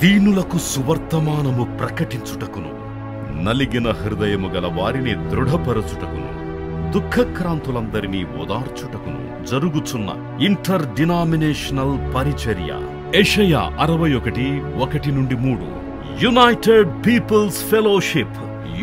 దీనులకు సువర్తమానము ప్రకటించుటకును, నలిగిన హృదయము గల వారిని దృఢపరచుటకును, దుఃఖక్రాంతులందరినీ ఓదార్చుటకును జరుగుచున్న ఇంటర్ డినామినేషనల్ పరిచర్య. యెషయా 61:1-3. యునైటెడ్ పీపుల్స్ ఫెలోషిప్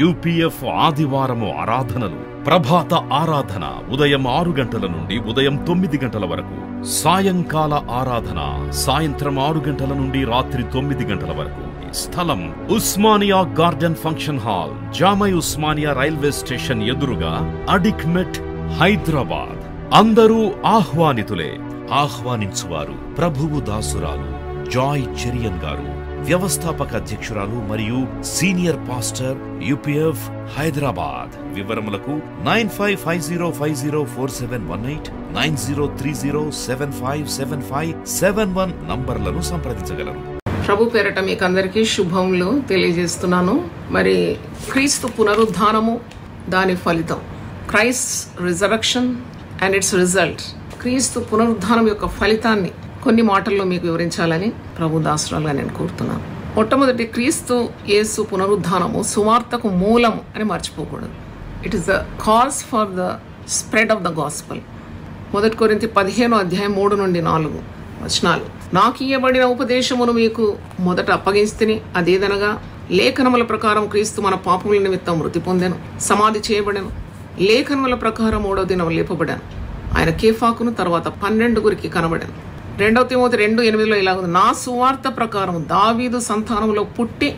UPF ఆదివారము ఆరాధనలు. ప్రభాత ఆరాధన ఉదయం 6 గంటల నుండి ఉదయం 9 గంటల వరకు. సాయంకాల ఆరాధన సాయంత్రం 6 గంటల నుండి రాత్రి 9 గంటల వరకు. స్థలం Osmania garden function hall, జామై Osmania railway station ఎదురుగా, అడిక్మెట్, హైదరాబాద్. అందరూ ఆహ్వానితులే. ఆహ్వానించువారు ప్రభువు దాసురాలు జాయ్ చెరియన్ గారు, వ్యవస్థాపక అధ్యక్షురాలు మరియు సీనియర్ పాస్టర్ UPF హైదరాబాద్. వివరములకు 9550504718, 9030757571 నంబర్లను సంప్రదించగలరు. ప్రభు పేరట మీకు అందరికీ శుభములు తెలియజేస్తున్నాను. మరి క్రీస్తు పునరుద్ధానము, దాని ఫలితం, Christ resurrection and it's result. క్రీస్తు పునరుద్ధానం యొక్క ఫలితాన్ని కొన్ని మాటల్లో మీకు వివరించాలని ప్రభు దాసురాలుగా నేను కోరుతున్నాను. మొట్టమొదటి, క్రీస్తు యేసు పునరుద్ధానము సువార్తకు మూలము అని మర్చిపోకూడదు. It is the cause for the spread of the gospel. 1 కొరింథీ 15:3-4 వచనాలు. నాకు ఇయ్యబడిన ఉపదేశమును మీకు మొదట అప్పగించితిని, అదేదనగా లేఖనముల ప్రకారం క్రీస్తు మన పాపముల నిమిత్తం మృతి పొందెను, సమాధి చేయబడెను, లేఖనముల ప్రకారం 3వ దినం లేపబడాను, ఆయన కేఫాకును తర్వాత 12 కనబడాను. 2 తిమోతి 2:8 ఇలా ఉంది, నా సువార్త ప్రకారం దావీదు సంతానంలో పుట్టి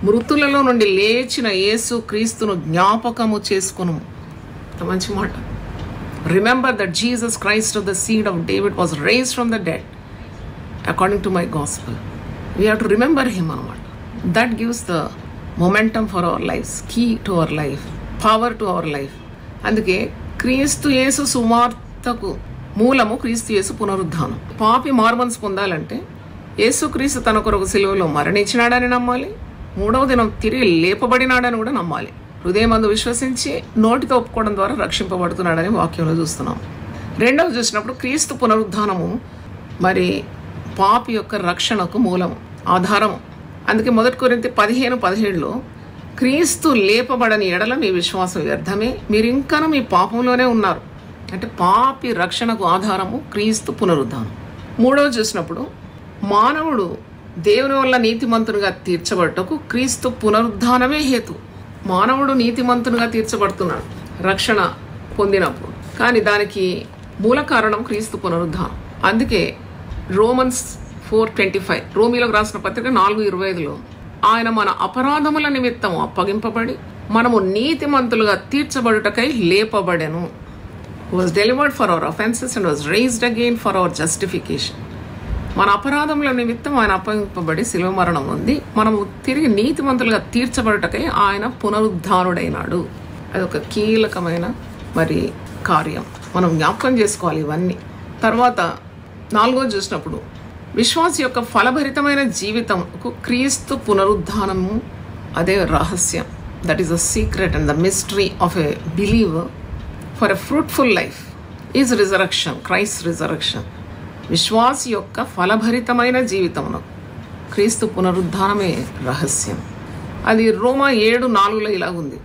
మృతులలో నుండి లేచిన యేసు క్రీస్తును జ్ఞాపకము చేసుకును. మంచి మాట. Remember that Jesus Christ of the seed of David was raised from the dead according to my gospel. We have to remember him అన్నమాట. That gives the momentum for our life, key to our life, power to our life. అందుకే క్రీస్తు యేసు సువార్తకు మూలము క్రీస్తు యేసు పునరుద్ధానం. పాపి Mormons పొందాలంటే యేసుక్రీస్తు తన కొరకు సిలువలో మరణించినాడని నమ్మాలి, 3వ దినం తిరిగి లేపబడినాడని కూడా నమ్మాలి. హృదయమందు విశ్వసించి నోటితో ఒప్పుకోవడం ద్వారా రక్షింపబడుతున్నాడని వాక్యంలో చూస్తున్నాం. రెండవది చూసినప్పుడు క్రీస్తు పునరుద్ధానము మరి పాపి యొక్క రక్షణకు మూలము, ఆధారము. అందుకే 1 కొరింథీ 15:17 క్రీస్తు లేపబడని ఎడల మీ విశ్వాసం వ్యర్థమే, మీరు ఇంకనూ మీ పాపంలోనే ఉన్నారు. అంటే పాపి రక్షణకు ఆధారము క్రీస్తు పునరుద్ధానం. మూడవది చూసినప్పుడు మానవుడు దేవుని వల్ల నీతిమంతునిగా తీర్చబడటకు క్రీస్తు పునరుద్ధానమే హేతు. మానవుడు నీతిమంతునిగా తీర్చబడుతున్నాడు రక్షణ పొందినప్పుడు, కానీ దానికి మూల కారణం క్రీస్తు పునరుద్ధానం. అందుకే రోమన్స్ 4:25, రోమీలకు రాసిన పత్రిక 4:25 ఆయన మన అపరాధముల నిమిత్తం అప్పగింపబడి మనము నీతిమంతులుగా తీర్చబడుటకై లేపబడెను. was delivered for our offenses and was raised again for our justification. మన అపరాధముల నిమిత్తం ఆయన అప్పగింపబడి శిలువ మరణం ఉంది, మనము తిరిగి నీతిమంతులుగా తీర్చబడుటకై ఆయన పునరుద్ధానుడైనాడు. అదొక కీలకమైన మరి కార్యం, మనం జ్ఞాపకం చేసుకోవాలి ఇవన్నీ. తర్వాత 4వది చూసినప్పుడు విశ్వాసి యొక్క ఫలభరితమైన జీవితంకు క్రీస్తు పునరుద్ధానము అదే రహస్యం. That is the secret and the mystery of a believer for a fruitful life is resurrection, Christ resurrection. విశ్వాసి యొక్క ఫలభరితమైన జీవితమును క్రీస్తు పునరుద్ధానమే రహస్యం. అది రోమా 7:4 ఇలాగుంది,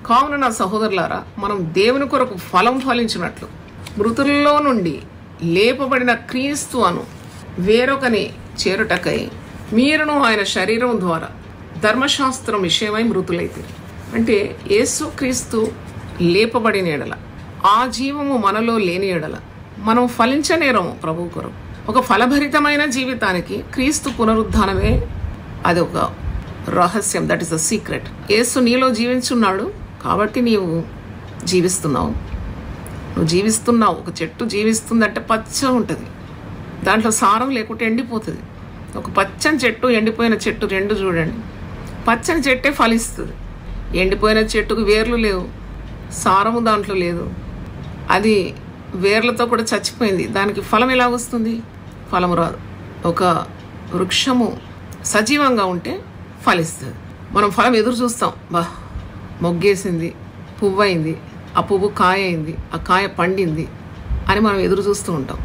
కావున నా సహోదరులారా, మనం దేవుని కొరకు ఫలం ఫలించినట్లు మృతుల్లో నుండి లేపబడిన క్రీస్తు అను వేరొకని చేరుటకై మీరును ఆయన శరీరం ద్వారా ధర్మశాస్త్రం విషయమై మృతులైతే. అంటే యేసు క్రీస్తు లేపబడిన ఎడల, ఆ జీవము మనలో లేని ఎడల మనం ఫలించనేరము ప్రభు కొరకు. ఒక ఫలభరితమైన జీవితానికి క్రీస్తు పునరుద్ధానమే అది ఒక రహస్యం. That is the secret. యేసు నీలో జీవించున్నాడు కాబట్టి నీవు జీవిస్తున్నావు. నువ్వు జీవిస్తున్నావు. ఒక చెట్టు జీవిస్తుందంటే పచ్చ ఉంటుంది, దాంట్లో సారం లేకుంటే ఎండిపోతుంది. ఒక పచ్చని చెట్టు, ఎండిపోయిన చెట్టు రెండు చూడండి. పచ్చని చెట్టే ఫలిస్తుంది, ఎండిపోయిన చెట్టుకు వేర్లు లేవు, సారము దాంట్లో లేదు, అది వేర్లతో కూడా చచ్చిపోయింది, దానికి ఫలం ఎలా వస్తుంది? ఫలము రాదు. ఒక వృక్షము సజీవంగా ఉంటే ఫలిస్తుంది. మనం ఫలం ఎదురు చూస్తాం, బా మొగ్గేసింది, పువ్వు అయింది, ఆ పువ్వు కాయ అయింది, ఆ కాయ పండింది అని మనం ఎదురు చూస్తూ ఉంటాం.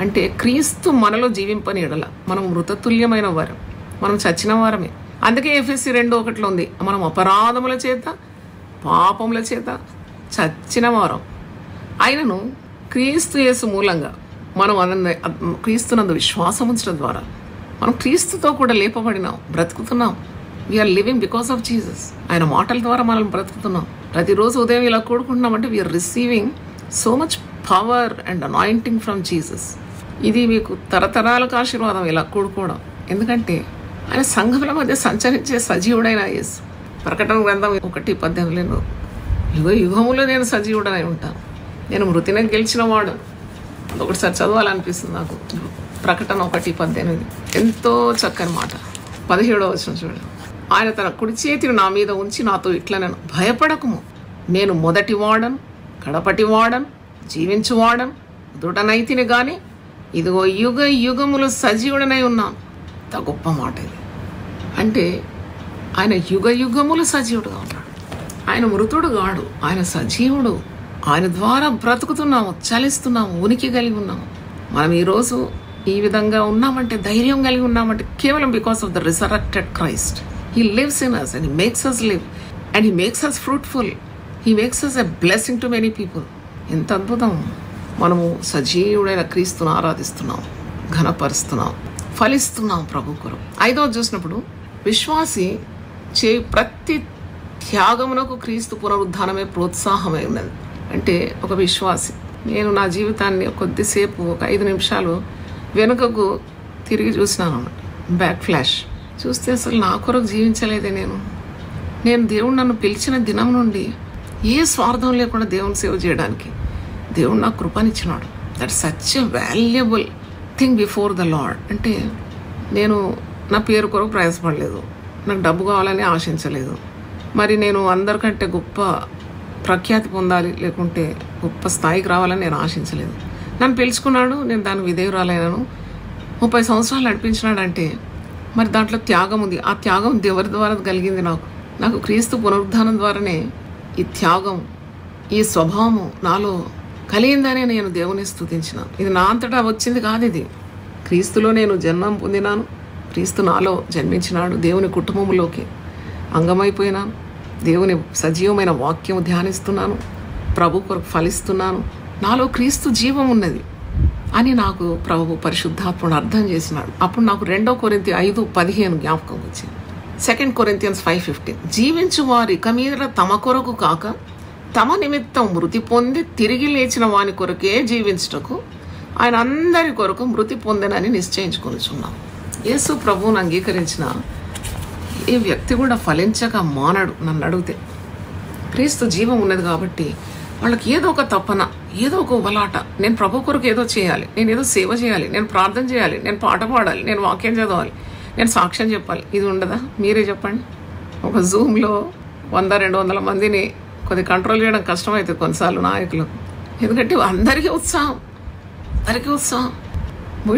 అంటే క్రీస్తు మనలో జీవింపని ఎడల మనం మృతతుల్యమైన వారం. మనం చచ్చిన వారమే. అందుకే ఎఫెసీ 2:1 ఉంది, మనం అపరాధముల చేత పాపముల చేత చచ్చిన వారం. ఆయనను క్రీస్తు యేసు మూలంగా మనం క్రీస్తునందు విశ్వాసం ఉంచడం ద్వారా మనం క్రీస్తుతో కూడా లేపబడినాం, బ్రతుకుతున్నాం. We are living because of Jesus. ఆయన మాటల ద్వారా మనం బ్రతుకుతున్నాం. ప్రతిరోజు ఉదయం ఇలా కూడుకుంటున్నామంటే we are receiving so much power and anointing from Jesus. ఇది మీకు తరతరాలకు ఆశీర్వాదం ఇలా కూడుకోవడం. ఎందుకంటే ఆయన సంఘముల మధ్య సంచరించే సజీవుడైన యేసు. ప్రకటన గ్రంథం 1:18 యుగ యుగములో నేను సజీవుడనై ఉంటాను, నేను మృతిని గెలిచిన వాడు. ఒకటిసారి చదవాలనిపిస్తుంది నాకు. ప్రకటన 1:18 ఎంతో చక్కని మాట. 17వ వచనం చూడండి. ఆయన తన కుడి చేతిని నా మీద ఉంచి నాతో ఇట్లా, నేను భయపడకుము, నేను మొదటి వాడను కడపటి వాడను జీవించువాడను దుడనైతిని గాని ఇదిగో యుగ యుగములు సజీవుడనై ఉన్నాను. అంత గొప్ప మాట ఇది. అంటే ఆయన యుగ యుగములు సజీవుడుగా ఉన్నాడు. ఆయన మృతుడు కాడు, ఆయన సజీవుడు. ఆయన ద్వారా బ్రతుకుతున్నాము, చలిస్తున్నాము, ఉనికి కలిగి ఉన్నాము. మనం ఈరోజు ఈ విధంగా ఉన్నామంటే, ధైర్యం కలిగి ఉన్నామంటే కేవలం because of the resurrected Christ. He lives in us and he makes us live and he makes us fruitful. He makes us a blessing to many people. ఎంత అద్భుతం! మనము సజీవుడైన క్రీస్తును ఆరాధిస్తున్నాం, ఘనపరుస్తున్నాం, ఫలిస్తున్నాం ప్రభు కొరకు. 5వ చూసినప్పుడు విశ్వాసి ప్రతి త్యాగమునకు క్రీస్తు పునరుద్ధానమే ప్రోత్సాహమై ఉన్నది. అంటే ఒక విశ్వాసి, నేను నా జీవితాన్ని కొద్దిసేపు ఒక 5 నిమిషాలు వెనుకకు తిరిగి చూసినాను అన్నమాట. బ్యాక్ ఫ్లాష్ చూస్తే అసలు నా కొరకు జీవించలేదే నేను దేవుడు నన్ను పిలిచిన దినం నుండి ఏ స్వార్థం లేకుండా దేవుని సేవ చేయడానికి దేవుడు నాకు కృపనిచ్చినాడు. That such a valuable thing before the Lord. అంటే నేను నా పేరు కొరకు ప్రయాసపడలేదు, నాకు డబ్బు కావాలని ఆశించలేదు, మరి నేను అందరికంటే గొప్ప ప్రఖ్యాతి పొందాలి లేకుంటే గొప్ప స్థాయికి రావాలని నేను ఆశించలేదు. నన్ను పిలుచుకున్నాడు, నేను దానికి విధేయురాలైనాను, 30 సంవత్సరాలు నడిపించినాడంటే మరి దాంట్లో త్యాగం ఉంది. ఆ త్యాగం దేవుడి ద్వారా కలిగింది. నాకు క్రీస్తు పునరుద్ధానం ద్వారానే ఈ త్యాగం, ఈ స్వభావము నాలో కలిగిందనే నేను దేవుని స్తుతించిన. ఇది నా అంతటా వచ్చింది కాదు, ఇది క్రీస్తులో నేను జన్మం పొందినాను, క్రీస్తు నాలో జన్మించినాడు, దేవుని కుటుంబంలోకి అంగమైపోయినాను, దేవుని సజీవమైన వాక్యం ధ్యానిస్తున్నాను, ప్రభు కొరకు ఫలిస్తున్నాను, నాలో క్రీస్తు జీవం ఉన్నది అని నాకు ప్రభు పరిశుద్ధాత్ముడు అర్థం చేసినాడు. అప్పుడు నాకు 2 కొరింథీ 5:15 జ్ఞాపకం వచ్చింది. 2 Corinthians 5:15 జీవించు వారు ఇక మీద తమ కొరకు కాక తమ నిమిత్తం మృతి పొంది తిరిగి లేచిన వాని కొరకే జీవించుటకు ఆయన అందరి కొరకు మృతి పొందనని నిశ్చయించుకొనిచున్నాం. యేసు ప్రభువును అంగీకరించిన ఈ వ్యక్తి కూడా ఫలించక మానడు. నన్ను అడిగితే క్రీస్తు జీవం ఉన్నది కాబట్టి వాళ్ళకి ఏదో ఒక తపన, ఏదో ఒక ఉబలాట, నేను ప్రభు కొరకు ఏదో చేయాలి, నేను ఏదో సేవ చేయాలి, నేను ప్రార్థన చేయాలి, నేను పాట పాడాలి, నేను వాక్యం చదవాలి, నేను సాక్ష్యం చెప్పాలి. ఇది ఉండదా? మీరే చెప్పండి. ఒక జూమ్లో 100-200 మందిని కొద్దిగా కంట్రోల్ చేయడం కష్టమవుతుంది కొన్నిసార్లు నాయకులు. ఎందుకంటే అందరికీ ఉత్సాహం.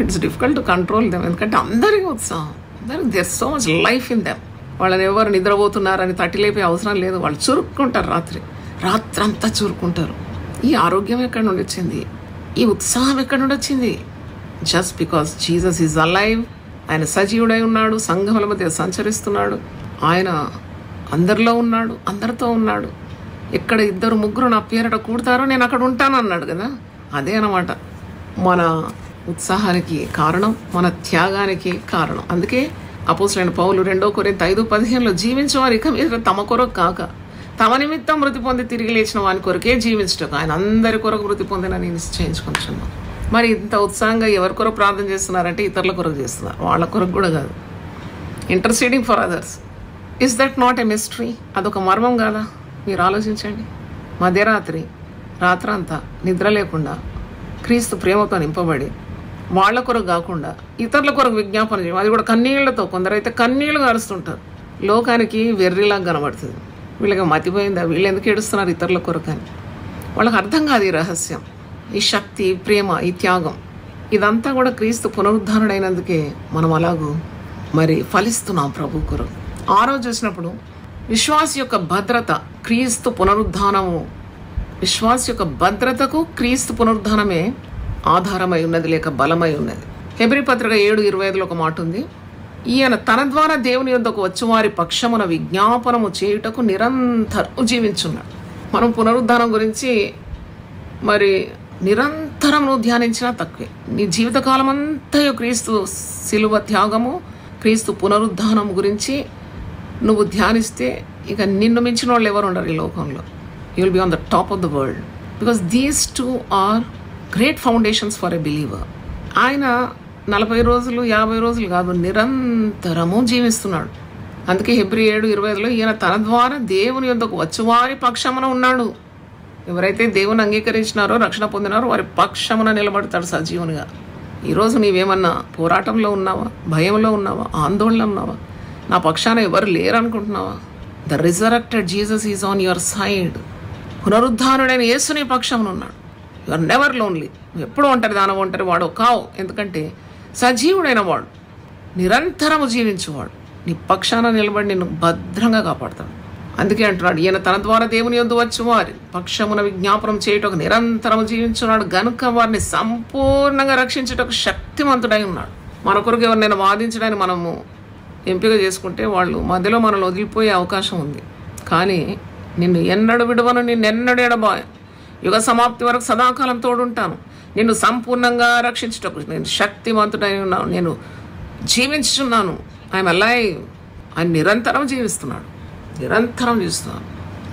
It's difficult to control them. ఎందుకంటే అందరికీ ఉత్సాహం, there so much life in them. వాళ్ళని ఎవరు నిద్రపోతున్నారని తట్టి లేపే అవసరం లేదు. వాళ్ళు చురుక్కుంటారు, రాత్రంతా చురుక్కుంటారు. ఈ ఆరోగ్యం ఎక్కడి నుండి వచ్చింది? ఈ ఉత్సాహం ఎక్కడి నుండి వచ్చింది? Just because Jesus is alive. ఆయన సజీవుడై ఉన్నాడు, సంఘముల మధ్య సంచరిస్తున్నాడు, ఆయన అందరిలో ఉన్నాడు, అందరితో ఉన్నాడు. ఎక్కడ 2-3 నా పేరట కూడతారో నేను అక్కడ ఉంటాను అన్నాడు కదా. అదే అన్నమాట మన ఉత్సాహానికి కారణం, మన త్యాగానికి కారణం. అందుకే అపోస్తలుడైన పౌలు 2 కొరింథీ 5:15 జీవించేవారు ఇక మీద తమ కొరకు కాక తమ నిమిత్తం మృతి పొంది తిరిగి లేచిన వాని కొరకే జీవించటం ఆయన అందరి కొరకు మృతి పొందినని నిశ్చయించుకుంటున్నాం. మరి ఇంత ఉత్సాహంగా ఎవరి కొరకు ప్రార్థన చేస్తున్నారంటే ఇతరుల కొరకు చేస్తున్నారు, వాళ్ళ కొరకు కూడా కాదు. Interceding for others, is that not a mystery? అదొక మర్మం కాదా? మీరు ఆలోచించండి. మధ్యరాత్రి రాత్రంతా నిద్ర లేకుండా క్రీస్తు ప్రేమతో నింపబడి వాళ్ళ కొరకు కాకుండా ఇతరుల కొరకు విజ్ఞాపన చేయడం, అది కూడా కన్నీళ్లతో. కొందరైతే కన్నీళ్లు గారుస్తుంటారు. లోకానికి వెర్రిలాగా కనబడుతుంది. వీళ్ళకి మతిపోయిందా, వీళ్ళు ఎందుకు ఏడుస్తున్నారు ఇతరుల కొరకు అని? వాళ్ళకి అర్థం కాదు ఈ రహస్యం, ఈ శక్తి, ప్రేమ, ఈ త్యాగం. ఇదంతా కూడా క్రీస్తు పునరుద్ధానుడైనందుకే మనం అలాగూ మరి ఫలిస్తున్నాం ప్రభు కొరకు. 6వ చూసినప్పుడు విశ్వాసి యొక్క భద్రత క్రీస్తు పునరుద్ధానము, విశ్వాసి యొక్క భద్రతకు క్రీస్తు పునరుద్ధానమే ఆధారమై ఉన్నది లేక బలమై ఉన్నది. హెబ్రీ పత్రిక 7:25 ఒక మాట ఉంది, ఈయన తన ద్వారా దేవుని యొద్దకు వచ్చి వారి పక్షమున విజ్ఞాపనము చేయుటకు నిరంతరం జీవించున్నాడు. మనం పునరుద్ధానం గురించి మరి నిరంతరం నువ్వు ధ్యానించినా తక్కువే. నీ జీవితకాలం అంతా క్రీస్తు శిలువ త్యాగము, క్రీస్తు పునరుద్ధానం గురించి నువ్వు ధ్యానిస్తే ఇక నిన్ను మించిన వాళ్ళు ఎవరు ఉండరు ఈ లోకంలో. You will be on the top of the world, because these two are great foundations for a believer. ఆయన 40 రోజులు 50 రోజులు కాదు, నిరంతరము జీవిస్తున్నాడు. అందుకే హెబ్రీ 7:25 ఈయన తన ద్వారా దేవుని యొద్దకు వచ్చి వారి పక్షమున ఉన్నాడు. ఎవరైతే దేవుని అంగీకరించినారో, రక్షణ పొందినారో వారి పక్షమున నిలబడతాడు సజీవునిగా. ఈరోజు నీవేమన్నా పోరాటంలో ఉన్నావా, భయంలో ఉన్నావా, ఆందోళన ఉన్నావా, నా పక్షాన ఎవరు లేరనుకుంటున్నావా? The resurrected Jesus is on your side. పునరుద్ధానుడైన యేసు నీ పక్షమున ఉన్నాడు. You are never lonely. నువ్వు ఎప్పుడు ఒంటరి వాడు కావు. ఎందుకంటే సజీవుడైన వాడు, నిరంతరము జీవించేవాడు నీ పక్షాన నిలబడి నిన్ను భద్రంగా కాపాడతాడు. అందుకే అంటున్నాడు, ఈయన తన ద్వారా దేవుని యొద్ద వచ్చి వారి పక్షమున విజ్ఞాపనం చేయుటకు నిరంతరము జీవించున్నాడు గనుక వారిని సంపూర్ణంగా రక్షించుటకు శక్తివంతుడై ఉన్నాడు. మన కొరకు ఎవరినైనా వాదించడానికి మనము ఎంపిక చేసుకుంటే వాళ్ళు మధ్యలో మనల్ని వదిలిపోయే అవకాశం ఉంది. కానీ నిన్ను ఎన్నడు విడువను, నిన్నెన్నడు ఎడబాయను, యుగ సమాప్తి వరకు సదాకాలం తోడుంటాను, నిన్ను సంపూర్ణంగా రక్షించుటకు నేను శక్తివంతుడై ఉన్నాను, నేను జీవించున్నాను, ఐఎమ్ అలైవ్. ఆయన నిరంతరం జీవిస్తున్నాడు.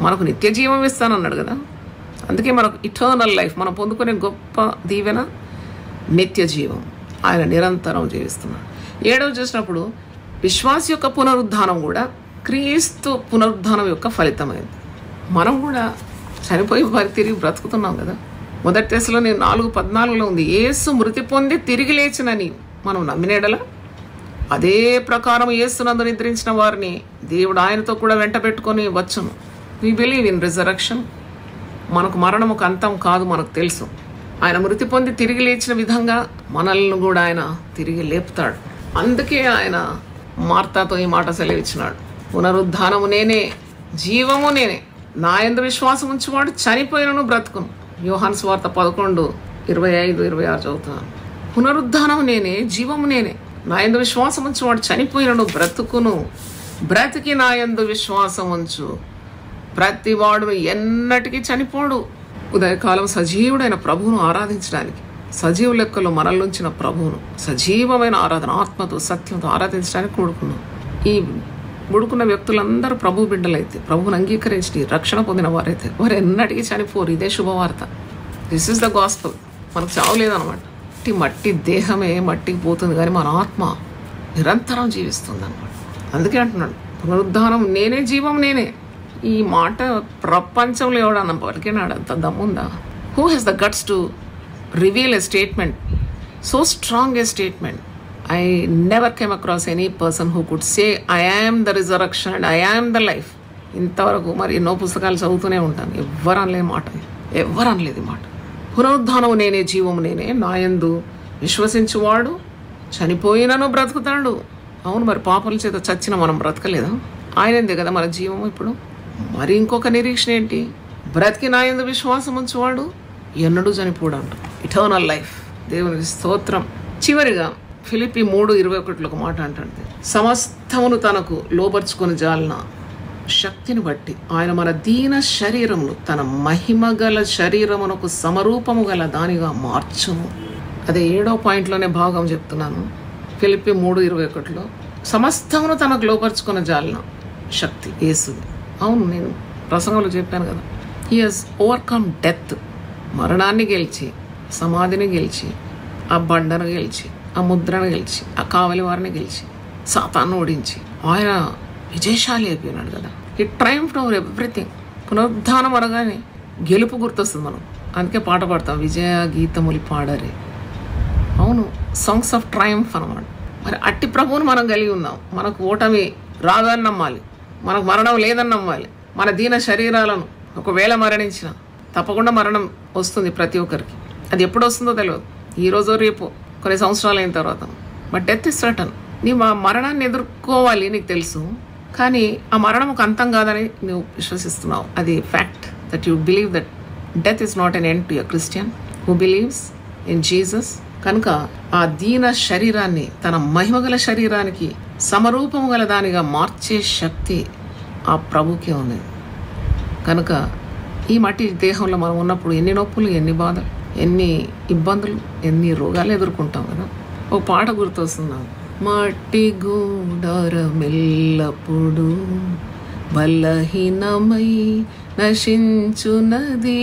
మనకు నిత్య జీవం ఇస్తానన్నాడు కదా. అందుకే మనకు ఇటర్నల్ లైఫ్ మనం పొందుకునే గొప్ప దీవెన నిత్య జీవం. ఆయన నిరంతరం జీవిస్తున్నాడు. 7వ చూసినప్పుడు విశ్వాస యొక్క పునరుద్ధానం కూడా క్రీస్తు పునరుద్ధానం యొక్క ఫలితమైంది. మనం కూడా చనిపోయి తిరిగి బ్రతుకుతున్నాం కదా. మొదటి తెస్సలోని 4:14 ఉంది, యేసు మృతి పొంది తిరిగి లేచినని మనం నమ్మినేడలా అదే ప్రకారం యేసునందు నిద్రించిన వారిని దేవుడు ఆయనతో కూడా వెంట పెట్టుకొని వచ్చును. We believe in resurrection. మనకు మరణం ఒక అంతం కాదు, మనకు తెలుసు. ఆయన మృతి పొంది తిరిగి లేచిన విధంగా మనల్ని కూడా ఆయన తిరిగి లేపుతాడు. అందుకే ఆయన మార్తాతో ఈ మాట సెలవిచ్చినాడు, పునరుద్ధానము నేనే, జీవము నేనే, నా యందు విశ్వాసం ఉంచువాడు చనిపోయినను బ్రతుకును. యోహాను సువార్త 11:25-26 చదువుతాను. పునరుద్ధానము నేనే, జీవము నేనే, నా యందు విశ్వాసం ఉంచు వాడు చనిపోయినను బ్రతుకును, బ్రతికి నా యందు విశ్వాసం ఉంచు ప్రతి వాడు ఎన్నటికీ చనిపోడు. ఉదయకాలం సజీవుడైన ప్రభువును ఆరాధించడానికి, సజీవ లెక్కలో మనల్నుంచిన ప్రభువును సజీవమైన ఆరాధన, ఆత్మతో సత్యంతో ఆరాధించడానికి కూడుకున్నాం. ఈ ముడుకున్న వ్యక్తులందరూ ప్రభు బిడ్డలైతే, ప్రభువును అంగీకరించి రక్షణ పొందిన వారైతే వారు ఎన్నటికీ చనిపోరు. ఇదే శుభవార్త. This is the gospel. మనకు చావు లేదనమాట. మట్టి దేహమే మట్టికి పోతుంది, కానీ మన ఆత్మ నిరంతరం జీవిస్తుంది అనమాట. అందుకే అంటున్నాడు, పునరుద్ధానం నేనే, జీవం నేనే. ఈ మాట ప్రపంచంలో ఎవడన్నా పలికినాడు అంత దమ్ముందా? Who has the guts to reveal a statement, so strong a statement? I never came across any person who could say I am the resurrection and I am the life. ఇంతవరకు మరి ఎన్నో పుస్తకాలు చదువుతూనే ఉంటాను, ఎవ్వరు అనలేదు మాట, ఎవ్వరు అనలేదు ఈ మాట. పునరుద్ధానము నేనే, జీవము నేనే, నాయందు విశ్వసించువాడు చనిపోయినను బ్రతుకుతాడు. అవును, మరి పాపల చేత చచ్చిన మనం బ్రతకలేదా? ఆయనందే కదా మన జీవము. ఇప్పుడు మరి ఇంకొక నిరీక్షణ ఏంటి? బ్రతికి నాయందు విశ్వాసం ఉంచువాడు ఎన్నడూ చనిపోడు అంట. Eternal life. దేవునికి స్తోత్రం. చివరిగా ఫిలిప్పీ 3:21 ఒక మాట అంటుంది, సమస్తమును తనకు లోబర్చుకొని జాలిన శక్తిని బట్టి ఆయన మన దీన శరీరమును తన మహిమ గల శరీరమునకు సమరూపము గల దానిగా మార్చుము. అదే 7వ పాయింట్లోనే భాగం చెప్తున్నాను. ఫిలిప్పీ 3:21 సమస్తమును తనకు లోపరుచుకున్న జాలిన శక్తి యేసుది. అవును, నేను ప్రసంగంలో చెప్పాను కదా, హీ హస్ ఓవర్కమ్ డెత్. మరణాన్ని గెలిచి, సమాధిని గెలిచి, ఆ బండను గెలిచి, ఆ ముద్రను గెలిచి, ఆ కావలి వారిని గెలిచి, సాతాన్ని ఓడించి ఆయన విజయశాలి అయిపోయినాడు కదా. He triumphed over everything. పునరుద్ధానం అనగానే గెలుపు గుర్తొస్తుంది. మనం అందుకే పాట పాడతాం, విజయ గీతములు పాడరే. అవును, సాంగ్స్ ఆఫ్ ట్రయంఫ్ అనమాట. మరి అట్టి ప్రభువును మనం కలిగి ఉన్నాం. మనకు ఓటమి రాదని నమ్మాలి, మనకు మరణం లేదని నమ్మాలి. మన దీన శరీరాలను ఒకవేళ మరణించిన తప్పకుండా మరణం వస్తుంది ప్రతి ఒక్కరికి. అది ఎప్పుడు వస్తుందో తెలియదు, ఈరోజు రేపు కొన్ని సంవత్సరాలు అయిన తర్వాత. But death is certain. నీ మరణాన్ని ఎదుర్కోవాలి, నీకు తెలుసు. కానీ ఆ మరణం ఒక అంతం కాదని నువ్వు విశ్వసిస్తున్నావు. అది fact that you believe that death is not an end to a Christian who believes in Jesus. కనుక ఆ దీన శరీరాన్ని తన మహిమగల శరీరానికి సమరూపము గల దానిగా మార్చే శక్తి ఆ ప్రభుకే ఉంది. కనుక ఈ మట్టి దేహంలో మనం ఉన్నప్పుడు ఎన్ని నొప్పులు, ఎన్ని బాధలు, ఎన్ని ఇబ్బందులు, ఎన్ని రోగాలు ఎదుర్కొంటాం కదా. ఒక పాట గుర్తొస్తున్నాం. మట్టి గూడారమెల్లప్పుడు బలహీనమై నశించునది,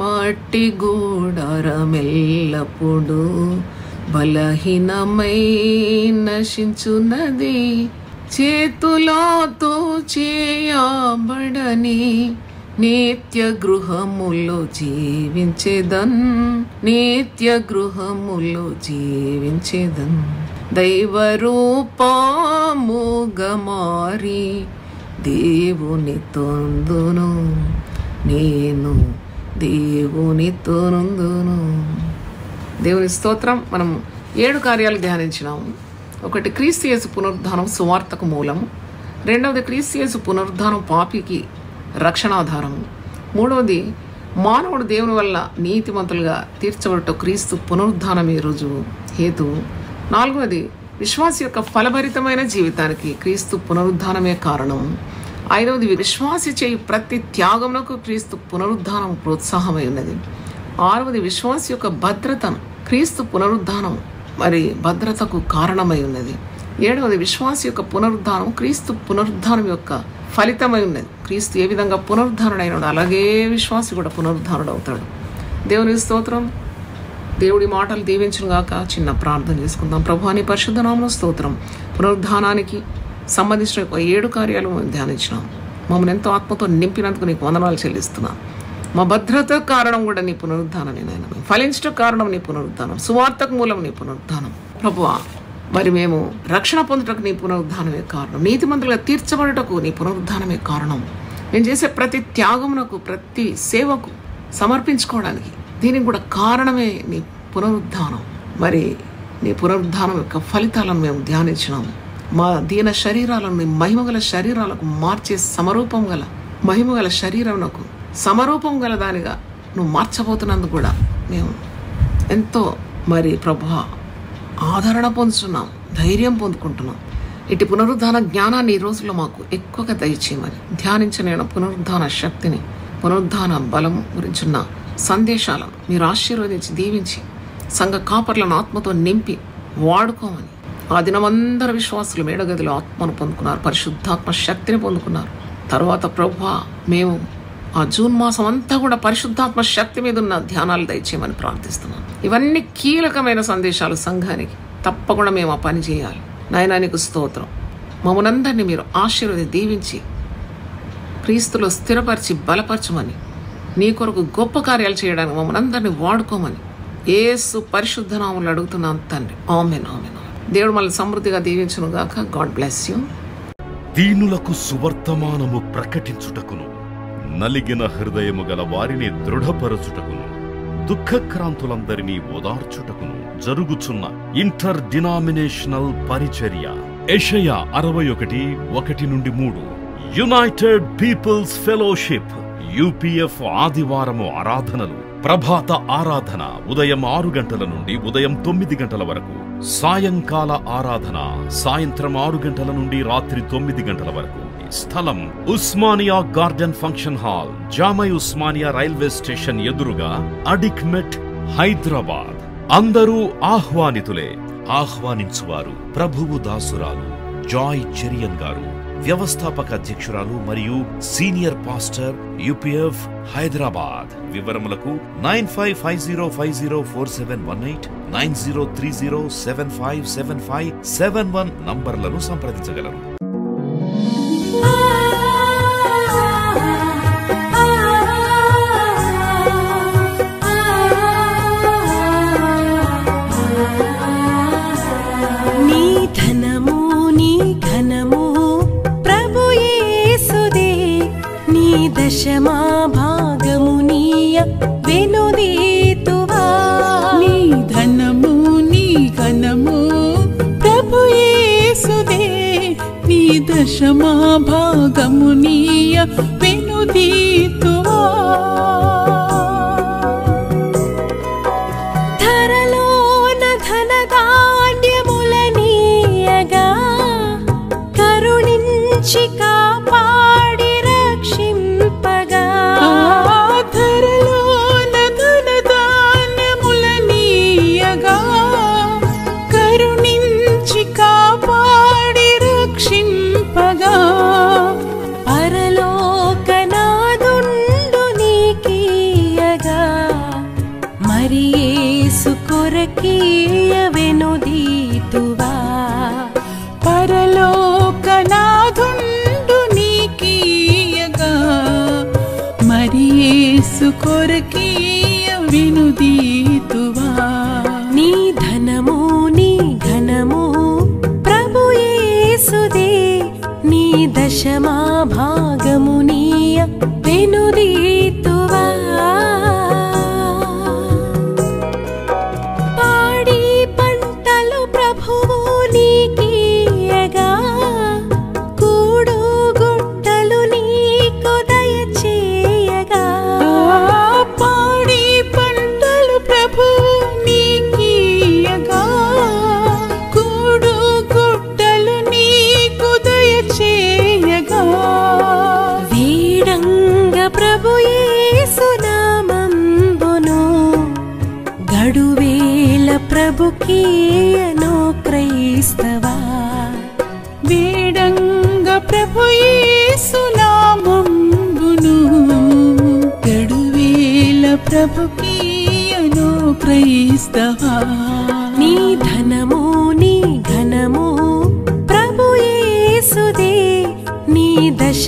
మట్టి గూడారమెల్లప్పుడు బలహీనమై నశించునది, చేతులతో చేయబడని నిత్య గృహములో జీవించేదన్, నిత్య గృహములో జీవించేదన్, దైవ రూపముగా మారి దేవుని తొందును, నేను దేవుని తొందును. దేవుని స్తోత్రం. మనం 7 కార్యాలు ధ్యానించినాము. ఒకటి, క్రీస్తు యేసు పునరుద్ధానం సువార్తకు మూలము. రెండవది, క్రీస్తు యేసు పునరుద్ధానం పాపికి రక్షణాధారము. మూడవది, మానవుడు దేవుని వల్ల నీతిమంతులుగా తీర్చబడట క్రీస్తు పునరుద్ధానమే రుజువు, హేతువు. నాలుగవది, విశ్వాసి యొక్క ఫలభరితమైన జీవితానికి క్రీస్తు పునరుద్ధానమే కారణం. ఐదవది, విశ్వాసి చేయి ప్రతి త్యాగమునకు క్రీస్తు పునరుద్ధానం ప్రోత్సాహమై ఉన్నది. ఆరవది, విశ్వాసి యొక్క భద్రతను క్రీస్తు పునరుద్ధానం మరి భద్రతకు కారణమై ఉన్నది. ఏడవది, విశ్వాసి యొక్క పునరుద్ధానం క్రీస్తు పునరుద్ధానం యొక్క ఫలితమై ఉన్నది. క్రీస్తు ఏ విధంగా పునరుద్ధానుడైనాడు అలాగే విశ్వాసి కూడా పునరుద్ధానుడు అవుతాడు. దేవుని స్తోత్రం. దేవుడి మాటలు దీవించును గాక. చిన్న ప్రార్థన చేసుకుందాం. ప్రభు అని పరిశుద్ధ నామమున స్తోత్రం. పునరుద్ధానానికి సంబంధించిన 7 కార్యాలు మేము ధ్యానించినాం. మమ్మల్ని ఎంతో ఆత్మతో నింపినందుకు నీకు వందనాలు చెల్లిస్తున్నాం. మా భద్రత కారణం కూడా నీ పునరుద్ధానమే నాయన. ఫలించట కారణం నీ పునరుద్ధానం, సువార్తకు మూలం నీ పునరుద్ధానం. ప్రభువా, మరి మేము రక్షణ పొందుటకు నీ పునరుద్ధానమే కారణం, నీతిమంతులుగా తీర్చబడుటకు నీ పునరుద్ధానమే కారణం. నేను చేసే ప్రతి త్యాగమునకు, ప్రతి సేవకు సమర్పించుకోవడానికి దీనికి కూడా కారణమే నీ పునరుద్ధానం. మరి నీ పునరుద్ధానం యొక్క ఫలితాలను మేము ధ్యానించినాము. మా దీన శరీరాలను నీ మహిమగల శరీరాలకు మార్చే సమరూపం గల మహిమగల శరీరమునకు సమరూపం గల దానిగా నువ్వు మార్చబోతున్నందుకు కూడా మేము ఎంతో మరి ప్రభువా ఆదరణ పొందుతున్నాం, ధైర్యం పొందుకుంటున్నాం. ఇటు పునరుద్ధాన జ్ఞానాన్ని ఈ రోజుల్లో మాకు ఎక్కువగా దయచేయమని ధ్యానించిన పునరుద్ధాన శక్తిని, పునరుద్ధాన బలం గురించిన సందేశాలను మీరు ఆశీర్వదించి దీవించి సంఘ కాపర్లను ఆత్మతో నింపి వాడుకోమని. ఆ దినమందరూ విశ్వాసులు మేడగదిలో ఆత్మను పొందుకున్నారు, పరిశుద్ధాత్మ శక్తిని పొందుకున్నారు. తర్వాత ప్రభువా మేము ఆ జూన్ మాసం అంతా కూడా పరిశుద్ధాత్మ శక్తి మీద ఉన్న ధ్యానాలు దయచేయమని ప్రార్థిస్తున్నాను. ఇవన్నీ కీలకమైన సందేశాలు సంఘానికి. తప్పకుండా మేము ఆ పని చేయాలి. నాయనా నీకు స్తోత్రం. మమ్మల్నందరినీ మీరు ఆశీర్వది దీవించి క్రీస్తులో స్థిరపరిచి బలపరచమని, నీ కొరకు గొప్ప కార్యాలు చేయడానికి మమ్మల్నందరినీ వాడుకోమని యేసు పరిశుద్ధ నామములో అడుగుతున్నాను తండ్రి. ఆమేన్, ఆమేన్. దేవుడు మనల్ని సమృద్ధిగా దీవించును గాక. God bless you. దీనులకు సువర్తమానము ప్రకటించుటకును, నలిగిన హృదయము గల వారిని దృఢపరచుటకును, దుఃఖక్రాంతులందరినీ ఓదార్చుటకును జరుగుచున్న ఇంటర్ డినామినేషనల్ పరిచర్య. యెషయా 61:1-3. యునైటెడ్ పీపుల్స్ ఫెలోషిప్ UPF ఆదివారము ఆరాధనలు. ప్రభాత ఆరాధన ఉదయం 6 గంటల నుండి ఉదయం 9 గంటల వరకు. సాయంకాల ఆరాధన సాయంత్రం 6 గంటల నుండి రాత్రి 9 గంటల వరకు. స్థలం Osmania garden function hall, జామై Osmania railway station ఎదురుగా, అడిక్మెట్, హైదరాబాద్. అందరూ ఆహ్వానితులే. ఆహ్వానించువారు ప్రభువు దాసురాలు జాయ్ చెరియన్ గారు, వ్యవస్థాపక అధ్యక్షురాలు మరియు సీనియర్ పాస్టర్ UPF హైదరాబాద్. వివరములకు 9550504718, 9030757571 నంబర్లను సంప్రదించగలరు. దశమా భాగమునీయ వెనుదీతువా. నీ ధనము నీ ఘనము ప్రభు యేసుదే, నీ దశమా భాగమునీయ వెనుదీతువా. ధరలోన ధనధాన్యములనీయగా కరుణించి కాపాడి రక్షింపగా ధరలోన ధనధాన్యములనీయగా కరుణించి కాపాడి రక్షింపగా పరలోకనాదుండు నీకీయగా మరి యేసు కొరకీయ వెనుదీతువా పరలోకనాథుండు నీకీయగా మరి యేసు కొరకీయ వినుదీతువా నీ ధనము నీ ఘనము ప్రభు యేసుదే నీ దశమా భాగము నీయ వెనుదీతువా పాడి పంటలు ప్రభువు నీకీయగా కూడు గుట్టలు నీకు దయచేయగా పాడి పంటలు ప్రభు నీకీయగా కూడు గుట్టలు నీకు దయచేయగా వీడంగ ప్రభు యేసు నామంబును గడువేల ప్రభుకీయను క్రైస్తవా వేడంగ ప్రభు యేసు నామంబును గడువేల ప్రభుకీయను క్రైస్తవా నీ ధనము నీ ఘనము ప్రభు యేసుదే నీ దశ